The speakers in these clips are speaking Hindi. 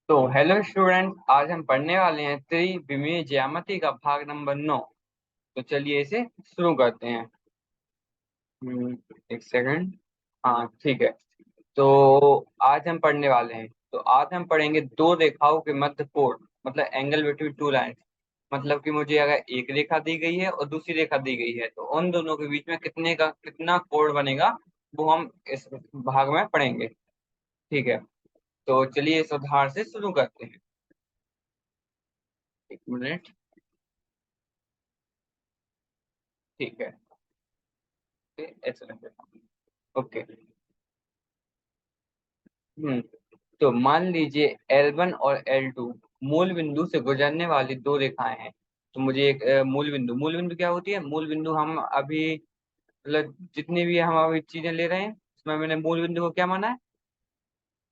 तो हेलो स्टूडेंट, आज हम पढ़ने वाले हैं त्रिविमीय ज्यामिति का भाग नंबर 9। तो चलिए इसे शुरू करते हैं। एक सेकंड। हाँ, ठीक है। तो आज हम पढ़ने वाले हैं, तो आज हम पढ़ेंगे दो रेखाओं के मध्य कोण, मतलब एंगल बिटवीन टू लाइंस। मतलब कि मुझे अगर एक रेखा दी गई है और दूसरी रेखा दी गई है, तो उन दोनों के बीच में कितना कोण बनेगा, वो हम इस भाग में पढ़ेंगे। ठीक है, तो चलिए इस उदाहरण से शुरू करते हैं। एक मिनट। ठीक है, ऐसे रख देता हूँ। ओके। हम्म तो मान लीजिए L1 और L2 मूल बिंदु से गुजरने वाली दो रेखाएं हैं। तो मुझे एक मूल बिंदु क्या होती है? मूल बिंदु हम अभी, मतलब जितनी भी हम अभी चीजें ले रहे हैं, उसमें मैंने मूल बिंदु को क्या माना है?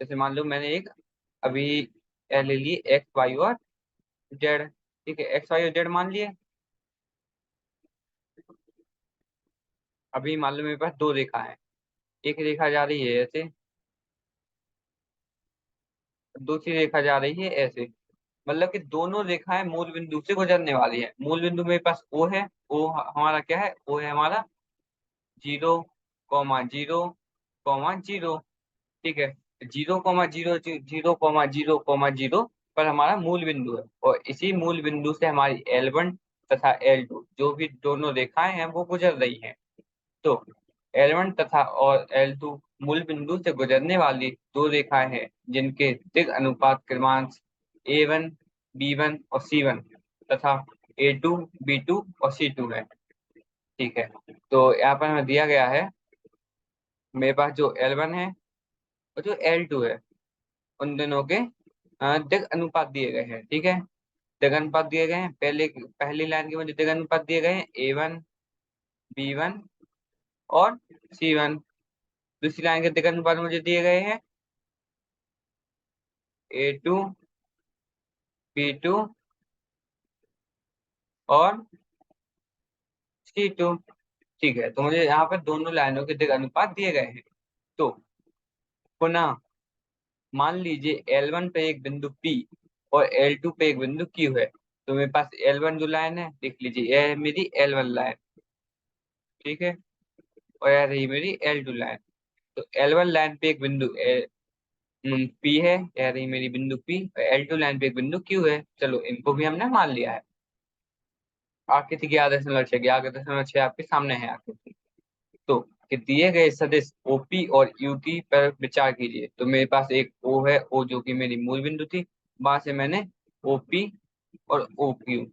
जैसे मान लो मैंने एक अभी ले ली एक्स वाई और जेड। ठीक है, एक्स वाई और जेड मान लिए। अभी मान लो मेरे पास दो रेखा है। एक रेखा जा रही है ऐसे, दूसरी रेखा जा रही है ऐसे। मतलब कि दोनों रेखाएं मूल बिंदु से गुजरने वाली है। मूल बिंदु मेरे पास ओ है। ओ हमारा क्या है? ओ है हमारा 0,0,0,0। ठीक है, 0,0,0,0,0 पर हमारा मूल बिंदु है, और इसी मूल बिंदु से हमारी L1 तथा L2 जो भी दोनों रेखाएं हैं वो गुजर रही हैं। तो L1 तथा और L2 मूल बिंदु से गुजरने वाली दो रेखाएं हैं, जिनके दिग अनुपात क्रमांक A1, B1 और C1 तथा A2, B2 और C2 है। ठीक है, तो यहाँ पर हमें दिया गया है, मेरे पास जो L1 है और जो L2 है, उन दोनों के दिग अनुपात दिए गए हैं। ठीक है, दिग अनुपात दिए गए हैं। पहली लाइन के मुझे दिग अनुपात दिए गए हैं A1, B1 और C1। दूसरी लाइन के दिग अनुपात मुझे दिए गए हैं A2, B2 और C2। ठीक है, तो मुझे यहाँ पर दोनों लाइनों के दिग अनुपात दिए गए हैं। तो पुनः मान लीजिए L1 पे एक बिंदु P और L2 पे एक बिंदु Q है। तो मेरे पास L1 जो लाइन है, देख लीजिए, यह है मेरी L1 लाइन। ठीक है, और यह रही मेरी L2 लाइन। तो L1 लाइन पे एक बिंदु P है, यह रही मेरी बिंदु P, और L2 लाइन पे एक बिंदु Q है। चलो, इनको भी हमने मान लिया है। आकृति 11.6, 11.6 आपके सामने है आकृति। तो कि दिए गए सदिश ओपी और यूटी पर विचार कीजिए। तो मेरे पास एक ओ है, ओ जो कि मेरी मूल बिंदु थी। वहां से मैंने ओपी और ओ क्यू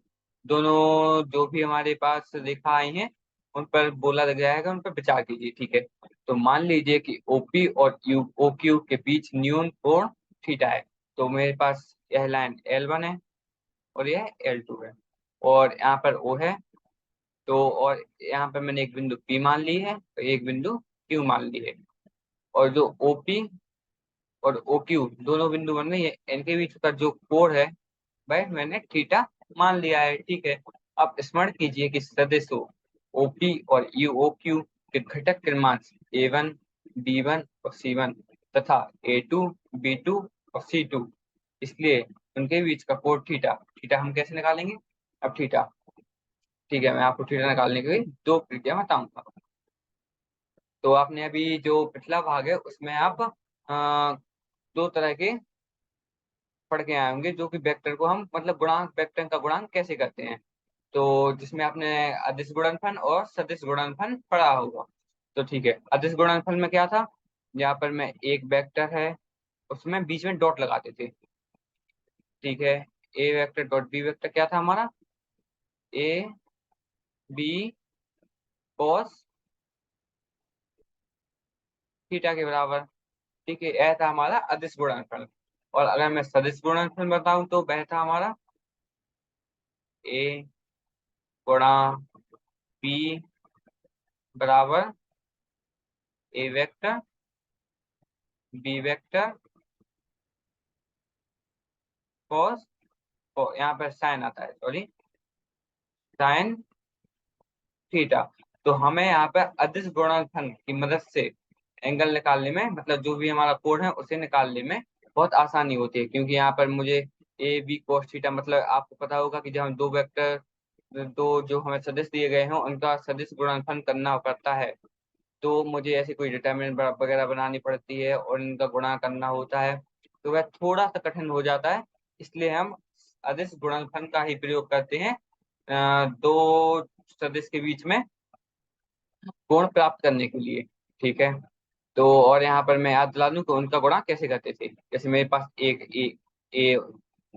दोनों जो भी हमारे पास रेखा आई हैं, उन पर बोला जाएगा, उन पर विचार कीजिए। ठीक है, तो मान लीजिए कि ओपी और यू ओ क्यू के बीच न्यून कोण थीटा है। तो मेरे पास यह लाइन L1 है और यह L2 है, और यहाँ पर O है। तो और यहाँ पर मैंने एक बिंदु P मान ली है और एक बिंदु Q मान ली है। और जो OP और OQ दोनों बिंदु बन रही है, इनके बीच का जो कोण है, भाई मैंने थीटा मान लिया है। ठीक है, अब स्मरण कीजिए कि सदिशों OP और UOQ के घटक क्रमांक A1, B1 और C1 तथा A2, B2 और C2। इसलिए उनके बीच का कोण थीटा, थीटा हम कैसे निकालेंगे? अब थीटा, ठीक है, मैं आपको थीटा निकालने की दो प्रक्रिया बताऊंगा। तो आपने अभी जो पिछला भाग है उसमें आप दो तरह के पढ़ के आए होंगे, जो कि वेक्टर को हम, मतलब गुणांक, वेक्टर का गुणांक कैसे करते हैं। तो जिसमें आपने अदिश गुणनफल और सदिश गुणनफल पढ़ा होगा। तो ठीक है, अदिश गुणनफल में क्या था? यहाँ पर मैं एक वेक्टर है, उसमें बीच में डॉट लगाते थे। ठीक है, ए वेक्टर डॉट बी वेक्टर क्या था हमारा? ए बी कॉस थीटा के बराबर। ठीक है, यह था हमारा अदिश गुणनफल। और अगर मैं सदिश गुणनफल बताऊं तो वह था हमारा ए गुणा बी बराबर ए वेक्टर बी वेक्टर कॉस, यहाँ पर साइन आता है, सॉरी, साइन थीटा। तो हमें यहाँ पर अदिश गुणनफल की मदद से एंगल निकालने में, मतलब जो भी हमारा कोण है उसे निकालने में बहुत आसानी होती है, क्योंकि यहाँ पर मुझे ए बी cos थीटा, मतलब आपको पता होगा कि जब हम दो वेक्टर, दो जो हमें सदिश दिए गए हों उनका सदिश गुणनफल करना पड़ता है, तो मुझे ऐसी कोई डिटरमिनेंट वगैरह बनानी पड़ती है और इनका गुणा करना होता है, तो वह थोड़ा सा कठिन हो जाता है। इसलिए हम अदिश गुणनफल का ही प्रयोग करते हैं दो सदिश के बीच में कोण प्राप्त करने के लिए। ठीक है। तो और यहाँ पर मैं याद दिला दूं कि उनका गुणा कैसे करते थे। जैसे मेरे पास एक ए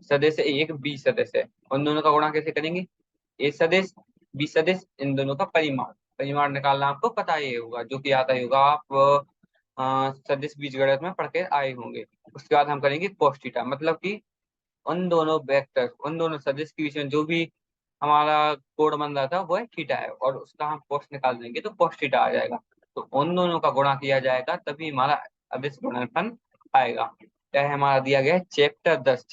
सदस्य है, एक बी सदस्य है, उन दोनों का गुणा कैसे करेंगे। ए सदिश बी सदिश, इन दोनों का परिमाण, परिमाण निकालना आपको पता ही होगा, जो कि आता ही होगा, आप सदिश बीजगणित में पढ़ के आए होंगे। उसके बाद हम करेंगे cos थीटा, मतलब कि उन दोनों वेक्टर, उन दोनों सदिश के बीच में जो भी हमारा कोण बन रहा था वो है थीटा है, और उसका हम cos निकाल देंगे तो cos थीटा आ जाएगा। तो उन दोनों का गुणा किया जाएगा तभी हमारा अदिश गुणनफल आएगा। क्या है हमारा दिया गया है चैप्टर 10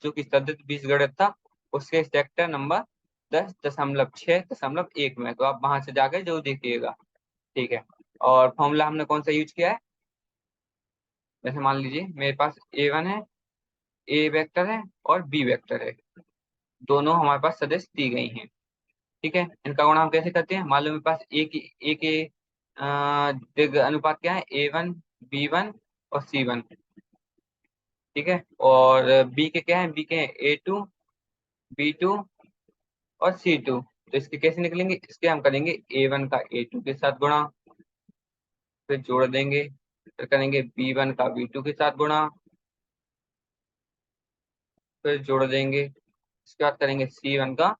जो कि सदिश बीजगणित था, उसके सेक्टर नंबर 10.6.1 में, तो आप वहां से जाकर जो देखिएगा। ठीक है। और फॉर्मूला हमने कौन सा यूज किया है। जैसे मान लीजिए मेरे पास ए1 है, ए वेक्टर है और बी वेक्टर है, दोनों हमारे पास सदिश दी गई हैं। ठीक है। इनका गुणा हम कैसे करते हैं। मान लो मेरे पास ए के दिग अनुपात क्या है, A1 B1 और C1। ठीक है। और बी के क्या है, बी के A2 B2 और C2। तो इसके कैसे निकलेंगे, इसके हम करेंगे A1 का A2 के साथ गुणा, फिर जोड़ देंगे, फिर करेंगे B1 का B2 के साथ गुणा, फिर जोड़ देंगे, इसके बाद करेंगे C1 का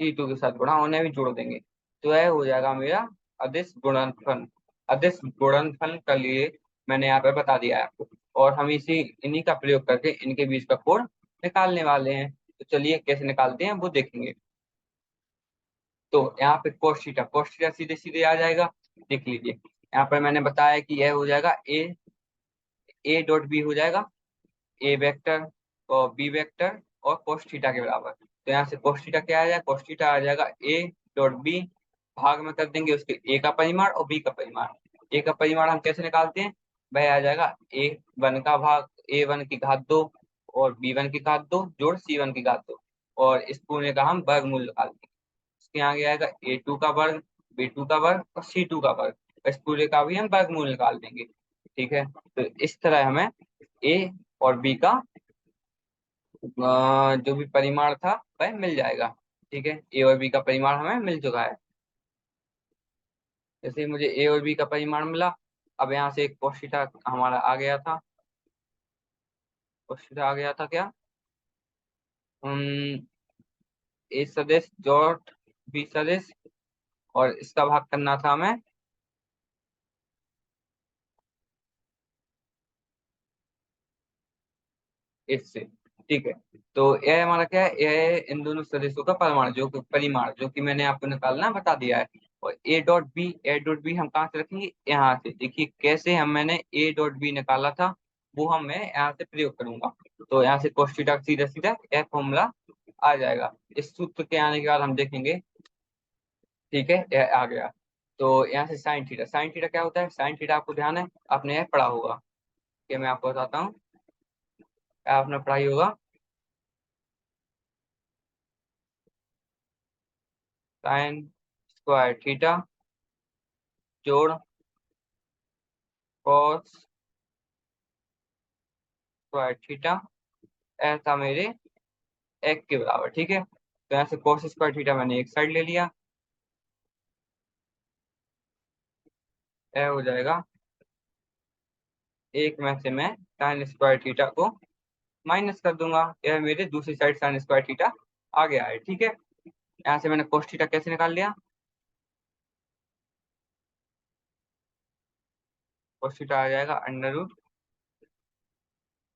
C2 के साथ गुणा, उन्हें भी जोड़ देंगे। तो यह हो जाएगा मेरा अदिश गुणनफल। अदिश गुणनफल के लिए मैंने यहाँ पे बता दिया है आपको, और हम इन्हीं का प्रयोग करके इनके बीच का कोण निकालने वाले हैं। तो चलिए कैसे निकालते हैं वो देखेंगे। तो यहाँ पे cos थीटा सीधे सीधे आ जाएगा। देख लीजिए, यहाँ पर मैंने बताया कि यह हो जाएगा ए डॉट बी हो जाएगा, ए वेक्टर और बी वेक्टर और cos थीटा के बराबर। तो यहाँ से cos थीटा क्या आ जाएगा, cos थीटा आ जाएगा ए डॉट बी, भाग में कर देंगे उसके ए का परिमाण और बी का परिमाण। ए का परिमाण हम कैसे निकालते हैं, वह आ जाएगा A1 का भाग A1 की घात 2 और B1 की घात 2 जोड़ C1 की घात 2, और इस पूरे का हम वर्गमूल निकाल देंगे। इसके आगे आएगा A2 का वर्ग, B2 का वर्ग और C2 का वर्ग, इस पूरे का भी हम वर्गमूल निकाल देंगे। ठीक है। तो इस तरह हमें ए और बी का जो भी परिमाण था वह मिल जाएगा। ठीक है। ए और बी का परिमाण हमें मिल चुका है। जैसे ही मुझे ए और बी का परिमाण मिला, अब यहाँ से एक cos थीटा हमारा आ गया था। cos थीटा आ गया था क्या, ए सदिश डॉट बी सदिश, और इसका भाग करना था हमें इससे। ठीक है। तो यह हमारा क्या है, यह है इन दोनों सदिशों का परिमाण जो कि मैंने आपको निकालना बता दिया है। और ए डॉट बी हम कहाँ से रखेंगे, यहाँ से। देखिए कैसे हम मैंने ए डॉट बी निकाला था, वो हम मैं यहाँ से प्रयोग करूंगा। तो यहाँ से cos थीटा सीधा सीधा यह फॉर्मूला आ जाएगा। इस सूत्र के आने के बाद हम देखेंगे। ठीक है, यह आ गया। तो यहाँ से साइन थीटा क्या होता है, साइन थीटा आपको ध्यान है, आपने यह पढ़ा होगा। कि मैं आपको बताता हूँ, क्या आपने पढ़ाई होगा। साइन स्क्वायर थीटा जोड़ कॉस स्क्वायर थीटा, ऐसा मेरे एक के बराबर। ठीक है। तो यहाँ से cos स्क्वायर थीटा मैंने एक साइड ले लिया, यह हो जाएगा। एक में से मैं साइन स्क्वायर थीटा को माइनस कर दूंगा, यह मेरे दूसरी साइड साइन स्क्वायर थीटा आ गया है। ठीक है। यहाँ से मैंने cos थीटा कैसे निकाल लिया, cos थीटा आ जाएगा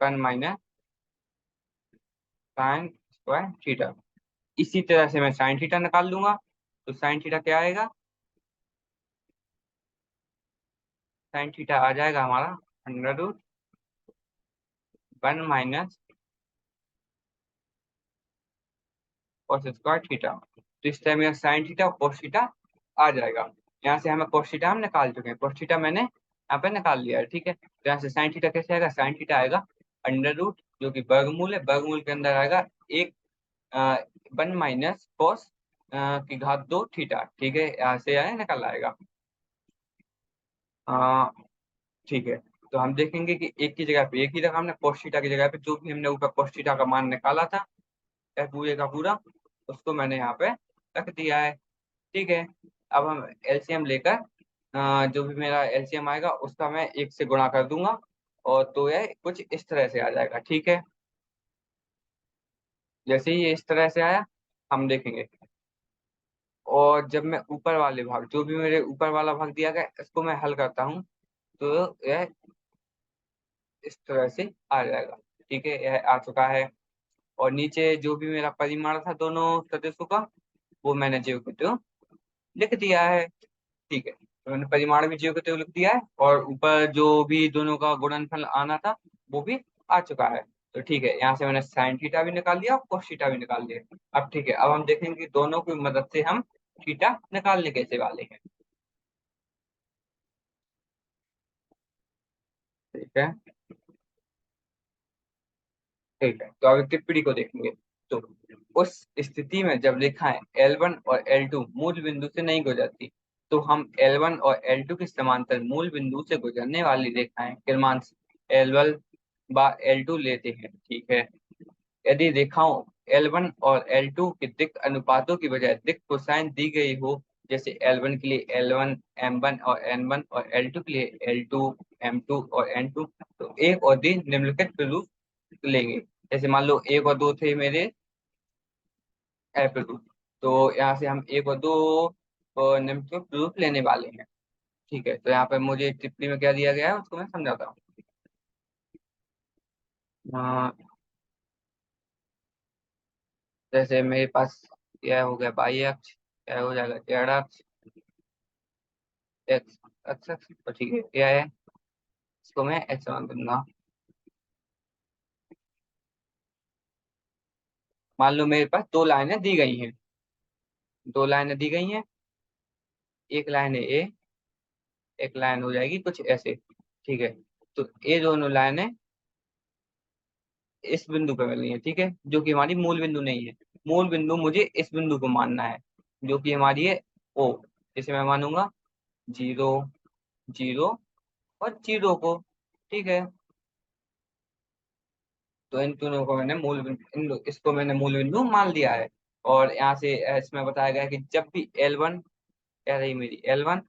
√1 - साइन स्क्वायर थीटा। इसी तरह से मैं साइन थीटा निकाल लूंगा। तो साइन थीटा क्या आएगा, साइन थीटा आ जाएगा हमारा √1 - cos स्क्वायर थीटा। तो इस टाइम मेरा साइन थीटा और cos थीटा आ जाएगा। यहाँ से हमें cos थीटा हम निकाल चुके हैं, cos थीटा मैंने यहाँ पे निकाल लिया है, ठीक है। तो यहाँ से साइन थीटा कैसे आएगा, साइन थीटा आएगा अंडर रूट, जो कि वर्गमूल है, वर्गमूल के अंदर आएगा एक 1 - cos की घात 2 थीटा, ठीक है, यहाँ से आए निकल आएगा। आ, ठीक है। तो हम देखेंगे कि एक की जगह पे एक ही रखा हमने, cos थीटा की जगह पे जो भी हमने ऊपर cos थीटा का मान निकाला था पूरे का पूरा, उसको मैंने यहाँ पे रख दिया है, ठीक है। अब हम एलसीएम लेकर जो भी मेरा एलसीएम आएगा उसका मैं एक से गुणा कर दूंगा, और तो यह कुछ इस तरह से आ जाएगा, ठीक है। जैसे ही ये इस तरह से आया हम देखेंगे, और जब मैं ऊपर वाले भाग, जो भी मेरे ऊपर वाला भाग दिया गया इसको मैं हल करता हूँ, तो यह इस तरह से आ जाएगा, ठीक है, यह आ चुका है। और नीचे जो भी मेरा परिमाण था दोनों सदस्यों का, वो मैंने जो को लिख दिया है, ठीक है। तो मैंने परिमाण भी जीव को लिख दिया है, और ऊपर जो भी दोनों का गुणनफल आना था वो भी आ चुका है। तो ठीक है, यहाँ से मैंने साइन थीटा भी निकाल दिया और कोस थीटा भी निकाल दिया। अब ठीक है, अब हम देखेंगे कि दोनों की मदद से हम थीटा निकालने कैसे वाले हैं। ठीक है, ठीक है, तो अब टिप्पणी को देखेंगे। तो उस स्थिति में जब रेखाएं L1 और L2 मूल बिंदु से नहीं गुजरती, तो हम L1 और L2 के समांतर मूल बिंदु से गुजरने वाली रेखाएं क्रमांक L1 बा L2 लेते हैं, ठीक है। यदि रेखाओं L1 और L2 के दिक् अनुपातों की बजाय दिक् कोसाइन दी गई हो, जैसे L1 के लिए L1 M1 और N1 और L2 के लिए L2 M2 और N2, तो एक और दिन निम्नलिखित प्ररूप लेंगे। जैसे मान लो एक और दो थे मेरे प्ररूप, तो यहाँ से हम एक और दो निम्नलिखित प्ररूप लेने वाले हैं, ठीक है। तो यहाँ पे मुझे टिप्पणी में क्या दिया गया है उसको मैं समझाता हूँ। जैसे मेरे पास यह हो गया बाई अक्ष, यह हो जाएगा जेड अक्ष, एक्स अक्ष अक्ष, तो ठीक है, यह है, इसको मैं एक्स मान दूंगा। मान लो मेरे पास दो लाइनें दी गई हैं, दो लाइनें दी गई हैं, एक लाइन है ए, एक लाइन हो जाएगी कुछ ऐसे, ठीक है। तो ये दोनों लाइनें इस बिंदु पर मिल रही है, ठीक है, जो कि हमारी मूल बिंदु नहीं है। मूल बिंदु मुझे इस बिंदु को मानना है, जो कि हमारी है ओ, जिसे मैं मानूंगा 0 0 और 0 को, ठीक है। तो इन दोनों को मैंने मूल बिंदु, इसको मैंने मूल बिंदु मान लिया है। और यहाँ से इसमें बताया गया है कि जब भी L1 कह रही मेरी L1,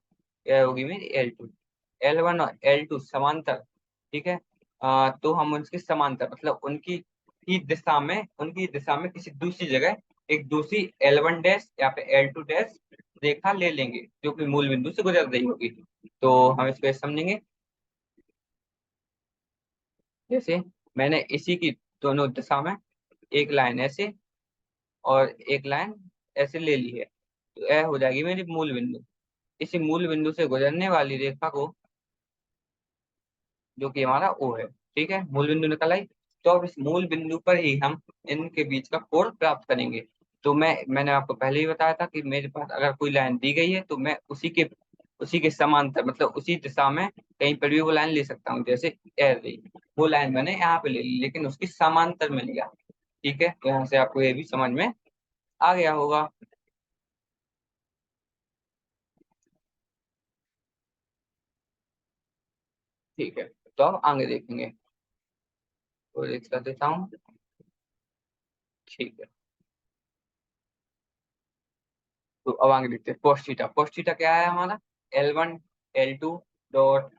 यह होगी मेरी L2, L1 और L2 समांतर, ठीक है। तो हम उनके समांतर मतलब उनकी दिशा में किसी दूसरी जगह एक दूसरी L1 डैश या फिर L2 डैश रेखा ले लेंगे, जो कि मूल बिंदु से गुजर रही होगी। तो हम इसको ऐसे समझेंगे, जैसे मैंने इसी की दोनों दिशा में एक लाइन ऐसे और एक लाइन ऐसे ले ली है, तो यह हो जाएगी मेरी मूल बिंदु। इसी मूल बिंदु से गुजरने वाली रेखा को, जो कि हमारा ओ है, ठीक है, मूल बिंदु निकल आई। तो अब इस मूल बिंदु पर ही हम इनके बीच का कोण प्राप्त करेंगे। तो मैंने आपको पहले ही बताया था कि मेरे पास अगर कोई लाइन दी गई है तो मैं उसी के समांतर मतलब उसी दिशा में कहीं पर भी वो लाइन ले सकता हूँ। जैसे ए रही, वो लाइन मैंने यहाँ पे ले ली, लेकिन उसकी समांतर में लिया, ठीक है। तो यहाँ से आपको ये भी समझ में आ गया होगा। ठीक है, तो अब आगे देखेंगे, तो एक कर देता हूँ, ठीक है। तो अब आगे देखते हैं cos थीटा। cos थीटा क्या है हमारा, L1 L2 डॉट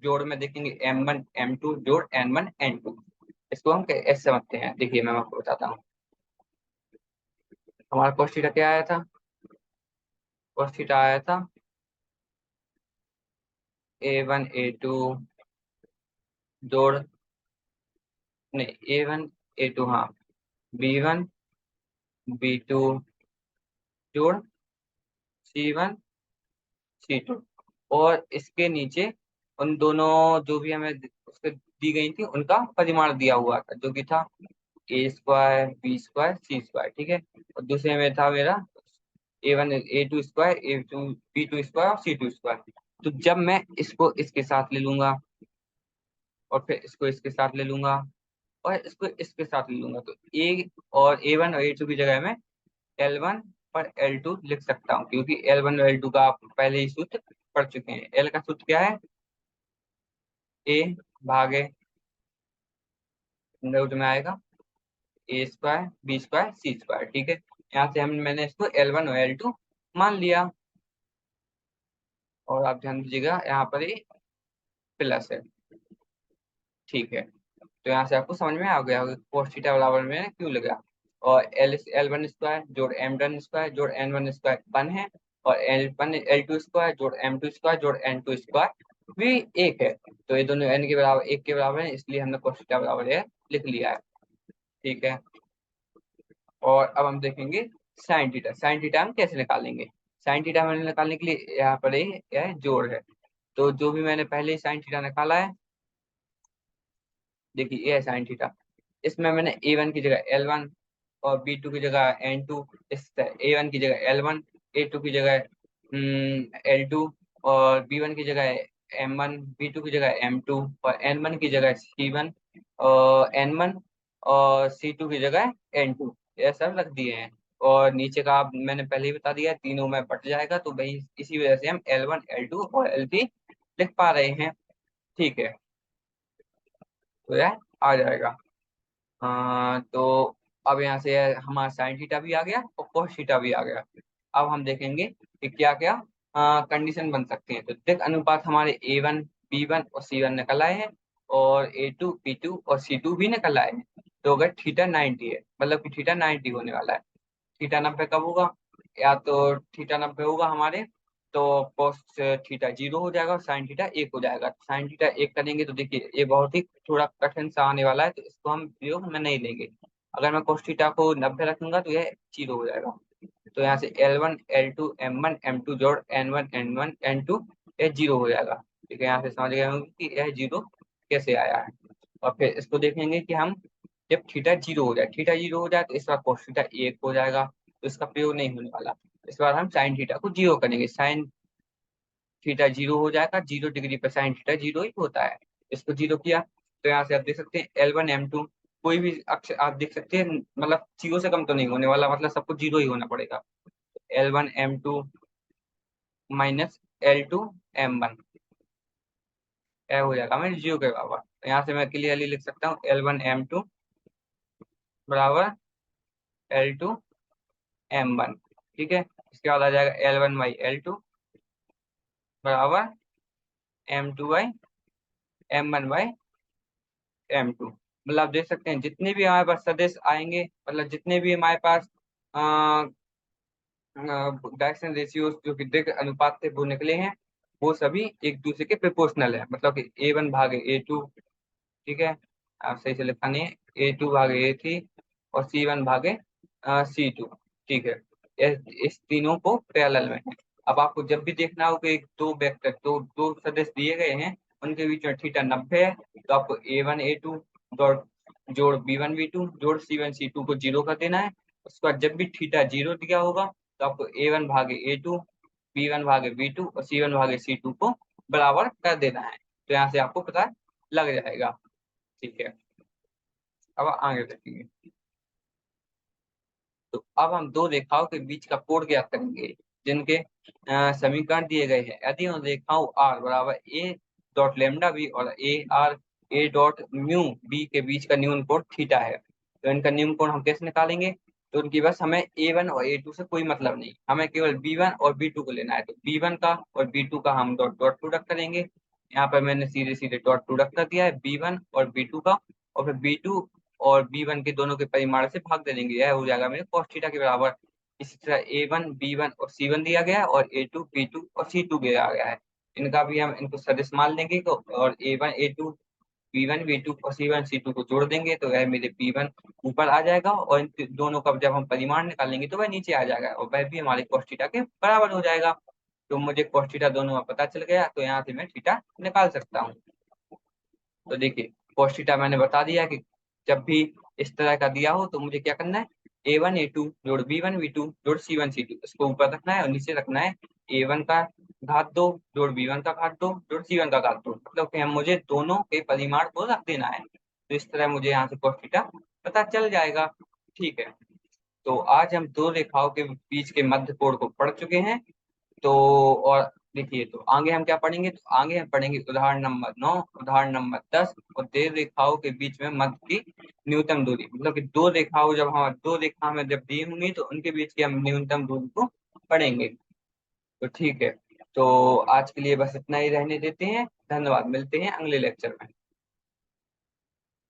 जोड़ में देखेंगे M1 M2 जोड़ N1 N2। इसको हम ऐसे समझते हैं, देखिए मैं आपको बताता हूँ। हमारा cos थीटा क्या आया था, cos थीटा आया था A1 A2 जोड़, नहीं A1 A2, हाँ, B1 B2 जोड़ C1 C2, और इसके नीचे उन दोनों जो भी हमें उसके दी गई थी उनका परिमाण दिया हुआ था, जो कि था A2 B2 C2, ठीक है। और दूसरे में था मेरा A1 A2 square A2 B2 square और C2 स्क्वायर। तो जब मैं इसको इसके साथ ले लूंगा और फिर इसको इसके साथ ले लूंगा और इसको इसके साथ ले लूंगा, तो ए और A1 और A2 की जगह में L1 पर L2 लिख सकता हूँ, क्योंकि L1 और L2 का आप पहले ही सूत्र पढ़ चुके हैं। L का सूत्र क्या है? A भागे रूट में आएगा A² B² C²। ठीक है, यहाँ से हम मैंने इसको L1 और L2 मान लिया। और आप ध्यान दीजिएगा यहाँ पर ये प्लस है। ठीक है, तो यहाँ से आपको समझ में आ गया होगा cos थीटा बराबर में क्यों लगा। और L1² जोड़ M1² जोड़ N1² 1 है, और L2² जोड़ M2² जोड़ N2² भी 1 है। तो ये दोनों n के बराबर 1 के बराबर है, इसलिए हमने cos थीटा बराबर है लिख लिया है। ठीक है, और अब हम देखेंगे साइन थीटा। साइन थीटा हम कैसे निकालेंगे? साइन थीटा मैंने निकालने के लिए यहाँ पर यह जोड़ है, तो जो भी मैंने पहले ही साइन थीटा निकाला है, देखिए ये है साइन थीटा। इसमें मैंने A1 की जगह L1 और B2 की जगह N2, इस A1 की जगह L1, A2 की जगह L2 और B1 की जगह M1, B2 की जगह M2 और N1 की जगह C1 और N1 और C2 की जगह N2, ये सब रख दिए हैं। और नीचे का आप मैंने पहले ही बता दिया है, तीनों में बट जाएगा, तो वही इसी वजह से हम L1 L2 और L3 लिख पा रहे हैं। ठीक है, तो यह आ जाएगा। तो अब यहाँ से हमारा साइन थीटा भी आ गया और cos थीटा भी आ गया। अब हम देखेंगे कि क्या क्या कंडीशन बन सकती है। तो दिक अनुपात हमारे A1 B1 और C1 निकल आए हैं, और A2 B2 और C2 भी निकल आए हैं। तो अगर थीटा 90 है, मतलब कि थीटा 90 होने वाला है। थीटा 90 कब होगा? या तो थीटा 90 होगा हमारे, तो cos थीटा 0 हो जाएगा और साइन थीटा 1 हो जाएगा। साइन थीटा 1 करेंगे तो देखिए ये बहुत ही थोड़ा कठिन सा आने वाला है, तो इसको हम प्रयोग में नहीं लेंगे। अगर मैं cos थीटा को 90 रखूंगा तो यह 0 हो जाएगा। तो यहाँ से L1 L2 M1 M2 जोड़ N1 N1 N2 यह 0 हो जाएगा। ठीक है, यहाँ से समझ गए होंगे कि यह 0 कैसे आया है। और फिर इसको देखेंगे कि हम जब थीटा 0 हो जाए, थीटा 0 हो जाए तो इस बार cos थीटा 1 हो जाएगा, तो इसका प्रयोग नहीं होने वाला। इस बार हम साइन थीटा को 0 करेंगे, साइन थीटा 0 हो जाएगा। 0 डिग्री पर साइन थीटा 0 ही होता है। इसको 0 किया तो यहाँ से आप देख सकते हैं L1 M2 कोई भी अक्षर आप देख सकते हैं, मतलब 0 से कम तो नहीं होने वाला, मतलब सबको 0 ही होना पड़ेगा। L1 M2 minus L2 M1 यह हो जाएगा मैं 0 के बराबर। तो यहाँ से मैं क्लियरली लिख सकता हूँ L1 M2 बराबर L2 M1। ठीक है, इसके बाद आ जाएगा L1 बाई L2 बराबर M2 by M1 by M2। मतलब आप देख सकते हैं जितने भी हमारे पास सदिश आएंगे, मतलब जितने भी हमारे पास डायरेक्शन रेशियोज जो कि दिग अनुपात से वो निकले हैं, वो सभी एक दूसरे के प्रोपोर्शनल है। मतलब कि A1 भागे A2, ठीक है, आप सही से लिखा नहीं है, A2 भागे A3 और C1 भागे C2। ठीक है, इस तीनों को पैरेलल में है। अब आपको जब भी देखना हो कि दो वेक्टर दो दो सदिश दिए गए हैं, उनके बीच में थीटा 90 है, तो आपको A1 A2 डॉट जोड़ B1 B2 जोड़ C1 C2 को 0 कर देना है। उसके बाद जब भी थीटा 0 दिया होगा, तो आपको A1 भागे A2 B1 भागे B2 और C1 भागे C2 को बराबर कर देना है। तो यहाँ से आपको पता लग जाएगा। ठीक है, अब आगे देखेंगे। तो अब हम दो रेखाओं के बीच का कोण ज्ञात करेंगे, जिनके समीकरण दिए गए हैं। यदि उन रेखाओं R बराबर A डॉट लेमडा बी और A R A dot mu B के बीच का न्यून कोण थीटा है, तो इनका न्यून कोण हम कैसे निकालेंगे? तो उनकी बस हमें A1 और A2 से कोई मतलब नहीं, हमें केवल B1 और B2 को लेना है। तो B1 का और B2 का हम डॉट डॉट प्रोडक्ट करेंगे। यहाँ पर मैंने सीधे सीधे डॉट प्रोडक्ट कर दिया है B1 और B2 का, और फिर B2 और B1 के दोनों के परिमाण से भाग दे देंगे, यह हो जाएगा मेरे cos थीटा के बराबर। इसी तरह A1 B1 और C1 दिया गया है, और A2 B2 और C2 दिया गया है। इनका भी हम इनको सदिश मान लेंगे, तो और A1 A2 B1 B2 और C1 C2 को जोड़ देंगे, तो वह मेरे B1 ऊपर आ जाएगा, और इन दोनों का जब हम परिमाण निकालेंगे तो वह नीचे आ जाएगा, और वह भी हमारे cos थीटा के बराबर हो जाएगा। तो मुझे cos थीटा दोनों में पता चल गया, तो यहाँ से मैं थीटा निकाल सकता हूँ। तो देखिए cos थीटा मैंने बता दिया कि जब भी इस तरह का दिया हो तो मुझे क्या करना है, A1 A2 जोड़ B1 B2 जोड़ C1 C2, इसको ऊपर रखना है और नीचे रखना है A1 का घात 2 जोड़ B1 का घात 2 जोड़ C1 का घात 2, मतलब कि हम मुझे दोनों के परिमाण को रख देना है। तो इस तरह मुझे यहाँ से cos थीटा पता चल जाएगा। ठीक है, तो आज हम दो रेखाओं के बीच के मध्य कोण को पढ़ चुके हैं। तो और देखिए, तो आगे हम क्या पढ़ेंगे, तो आगे हम पढ़ेंगे उदाहरण नंबर 9, उदाहरण नंबर 10 और दो रेखाओं के बीच में मध्य की न्यूनतम दूरी, मतलब कि दो रेखाओं जब हम दो रेखा में जब दी होंगी तो उनके बीच की हम न्यूनतम दूरी को पढ़ेंगे। तो ठीक है, तो आज के लिए बस इतना ही रहने देते हैं। धन्यवाद, मिलते हैं अगले लेक्चर में।